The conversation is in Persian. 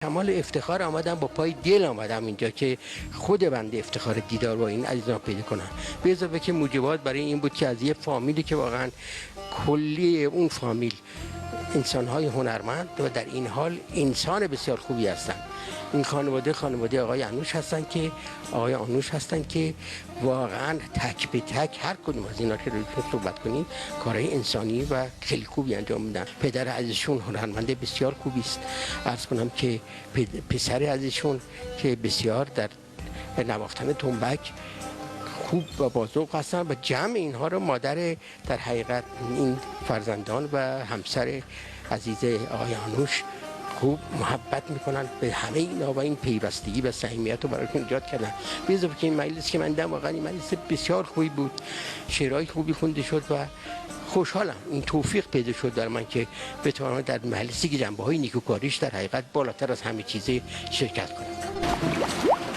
کمال افتخار آمدم، با پای دل آمدم اینجا که خود بنده افتخار دیدار با این عزیزان پیدا کنم. به اضافه که موجبات برای این بود که از یه فامیلی که واقعا کلی اون فامیل انسان‌های هنرمند و در این حال انسان بسیار خوبی هستند. این خانواده آقای آنوش هستن که واقعا تک به تک هر کدوم از اینا که روی صحبت کنیم کارهای انسانی و خیلی خوبی انجام میدن. پدر عزیزشون هنرمند بسیار خوبی است. عرض کنم که پسر عزیزشون که بسیار در نواختن تنبک خوب و بازوق هستن و جمع اینها رو مادر در حقیقت این فرزندان و همسر عزیز آقای آنوش خوب محبت میکنن به همه اینا و این پیوستگی و صمیمیت رو براشون ایجاد کردن. به اضافه که این مجلس که من دیدم واقعا این مجلس بسیار خوبی بود، شعرهای خوبی خونده شد و خوشحالم این توفیق پیدا شد در من که بتوانم در مجلسی که جنبه‌های نیکوکاریش در حقیقت بالاتر از همه چیز شرکت کنم.